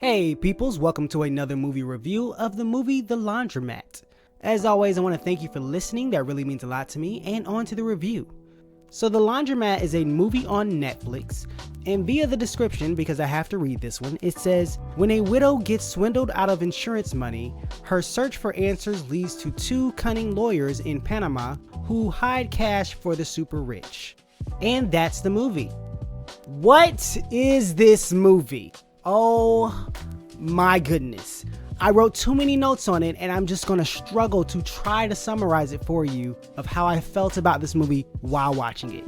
Hey peoples, welcome to another movie review of the movie The Laundromat. As always, I want to thank you for listening, that really means a lot to me, and on to the review. So The Laundromat is a movie on Netflix, and via the description, because I have to read this one, it says, when a widow gets swindled out of insurance money, her search for answers leads to two cunning lawyers in Panama who hide cash for the super rich. And that's the movie. What is this movie? Oh my goodness. I wrote too many notes on it, and I'm just gonna struggle to try to summarize it for you of how I felt about this movie while watching it.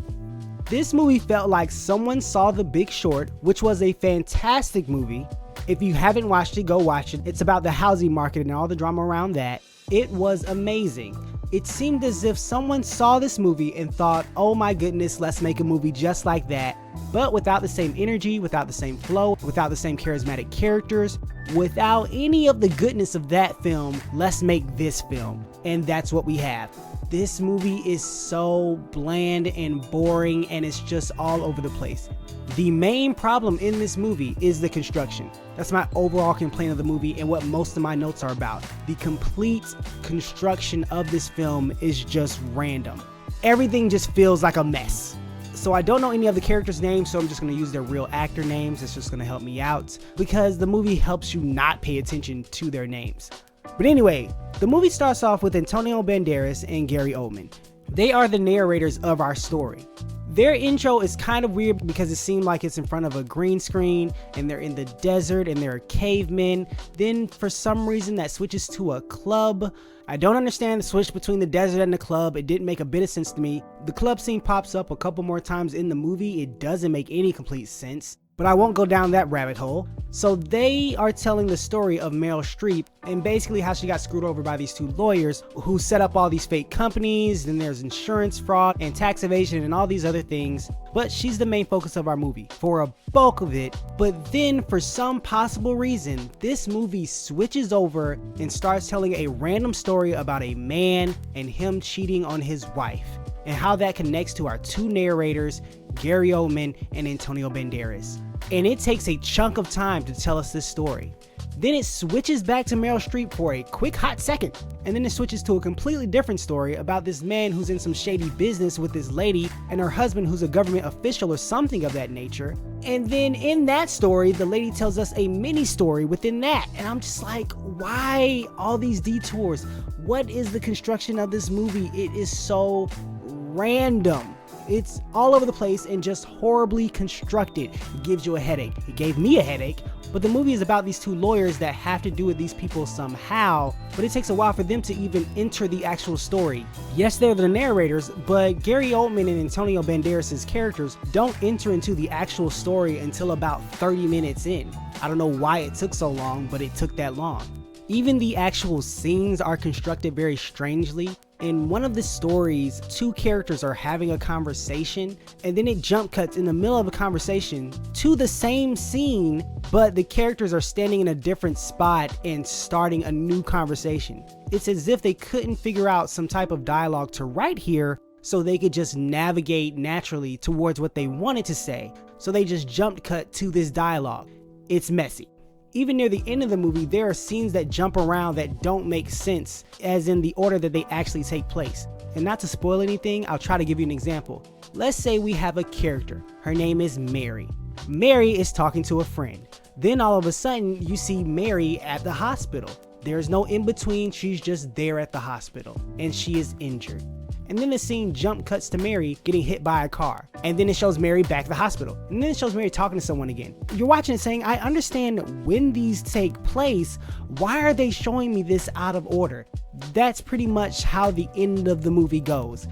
This movie felt like someone saw The Big Short, which was a fantastic movie. If you haven't watched it, go watch it. It's about the housing market and all the drama around that. It was amazing. It seemed as if someone saw this movie and thought, oh my goodness, let's make a movie just like that, but without the same energy, without the same flow, without the same charismatic characters, without any of the goodness of that film. Let's make this film. And that's what we have. This movie is so bland and boring, and it's just all over the place. The main problem in this movie is the construction. That's my overall complaint of the movie and what most of my notes are about. The complete construction of this film is just random. Everything just feels like a mess. So I don't know any of the characters' names, so I'm just going to use their real actor names. It's just going to help me out because the movie helps you not pay attention to their names. But anyway, the movie starts off with Antonio Banderas and Gary Oldman. They are the narrators of our story. Their intro is kind of weird because it seemed like it's in front of a green screen and they're in the desert and they're cavemen. Then for some reason that switches to a club. I don't understand the switch between the desert and the club. It didn't make a bit of sense to me. The club scene pops up a couple more times in the movie. It doesn't make any complete sense, but I won't go down that rabbit hole. So they are telling the story of Meryl Streep and basically how she got screwed over by these two lawyers who set up all these fake companies. Then there's insurance fraud and tax evasion and all these other things. But she's the main focus of our movie for a bulk of it. But then for some possible reason, this movie switches over and starts telling a random story about a man and him cheating on his wife, and how that connects to our two narrators, Gary Oldman and Antonio Banderas. And it takes a chunk of time to tell us this story. Then it switches back to Meryl Streep for a quick hot second, and then it switches to a completely different story about this man who's in some shady business with this lady and her husband who's a government official or something of that nature. And then in that story, the lady tells us a mini story within that, and I'm just like, why all these detours? What is the construction of this movie? It is so random. It's all over the place and just horribly constructed. It gives you a headache. It gave me a headache. But the movie is about these two lawyers that have to do with these people somehow, but it takes a while for them to even enter the actual story. Yes, they're the narrators, but Gary Oldman and Antonio Banderas' characters don't enter into the actual story until about 30 minutes in. I don't know why it took so long, but it took that long. Even the actual scenes are constructed very strangely. In one of the stories, two characters are having a conversation, and then it jump cuts in the middle of a conversation to the same scene, but the characters are standing in a different spot and starting a new conversation. It's as if they couldn't figure out some type of dialogue to write here, so they could just navigate naturally towards what they wanted to say. So they just jumped cut to this dialogue. It's messy. Even near the end of the movie, there are scenes that jump around that don't make sense, as in the order that they actually take place. And not to spoil anything, I'll try to give you an example. Let's say we have a character. Her name is Mary. Mary is talking to a friend. Then all of a sudden, you see Mary at the hospital. There's no in between, she's just there at the hospital, and she is injured. And then the scene jump cuts to Mary getting hit by a car. And then it shows Mary back at the hospital. And then it shows Mary talking to someone again. You're watching it saying, I understand when these take place. Why are they showing me this out of order? That's pretty much how the end of the movie goes.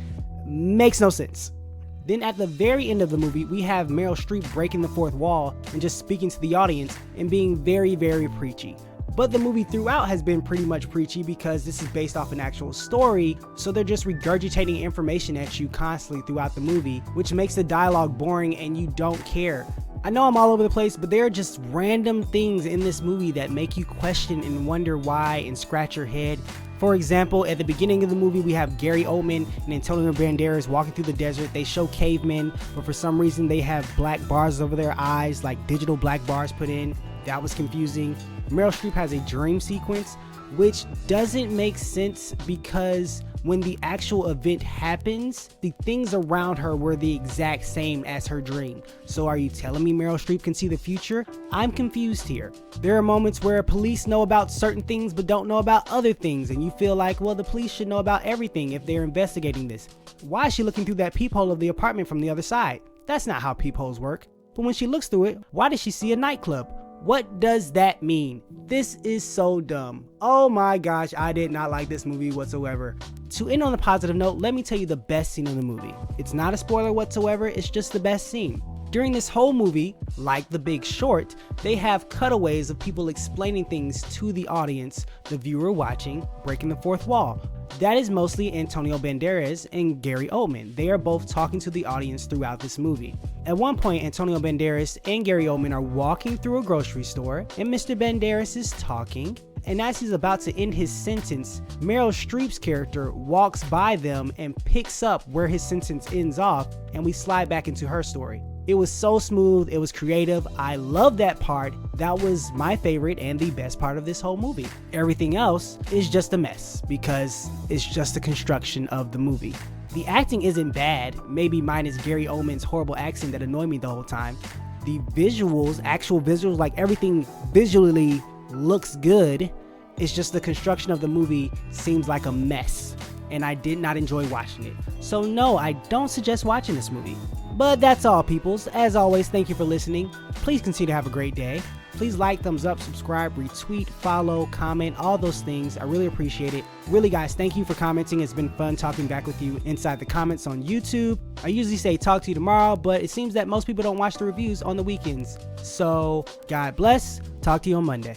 Makes no sense. Then at the very end of the movie, we have Meryl Streep breaking the fourth wall and just speaking to the audience and being very, very preachy. But the movie throughout has been pretty much preachy because this is based off an actual story, so they're just regurgitating information at you constantly throughout the movie, which makes the dialogue boring and you don't care. I know I'm all over the place, but there are just random things in this movie that make you question and wonder why and scratch your head. For example, at the beginning of the movie, we have Gary Oldman and Antonio Banderas walking through the desert. They show cavemen, but for some reason they have black bars over their eyes, like digital black bars put in. That was confusing. Meryl Streep has a dream sequence, which doesn't make sense because when the actual event happens, the things around her were the exact same as her dream. So are you telling me Meryl Streep can see the future? I'm confused here. There are moments where police know about certain things but don't know about other things, and you feel like, well, the police should know about everything if they're investigating this. Why is she looking through that peephole of the apartment from the other side? That's not how peepholes work. But when she looks through it, why does she see a nightclub? What does that mean? This is so dumb. Oh my gosh, I did not like this movie whatsoever. To end on a positive note, let me tell you the best scene in the movie. It's not a spoiler whatsoever, it's just the best scene. During this whole movie, like The Big Short, they have cutaways of people explaining things to the audience, the viewer watching, breaking the fourth wall. That is mostly Antonio Banderas and Gary Oldman. They are both talking to the audience throughout this movie. At one point, Antonio Banderas and Gary Oldman are walking through a grocery store, and Mr. Banderas is talking. And as he's about to end his sentence, Meryl Streep's character walks by them and picks up where his sentence ends off, and we slide back into her story. It was so smooth, it was creative, I love that part. That was my favorite and the best part of this whole movie. Everything else is just a mess because it's just the construction of the movie. The acting isn't bad, maybe minus Gary Oldman's horrible accent that annoyed me the whole time. The visuals, actual visuals, like everything visually looks good. It's just the construction of the movie seems like a mess, and I did not enjoy watching it. So no, I don't suggest watching this movie. But that's all, peoples. As always, thank you for listening. Please continue to have a great day. Please like, thumbs up, subscribe, retweet, follow, comment, all those things. I really appreciate it. Really, guys, thank you for commenting. It's been fun talking back with you inside the comments on YouTube. I usually say talk to you tomorrow, but it seems that most people don't watch the reviews on the weekends. So, God bless. Talk to you on Monday.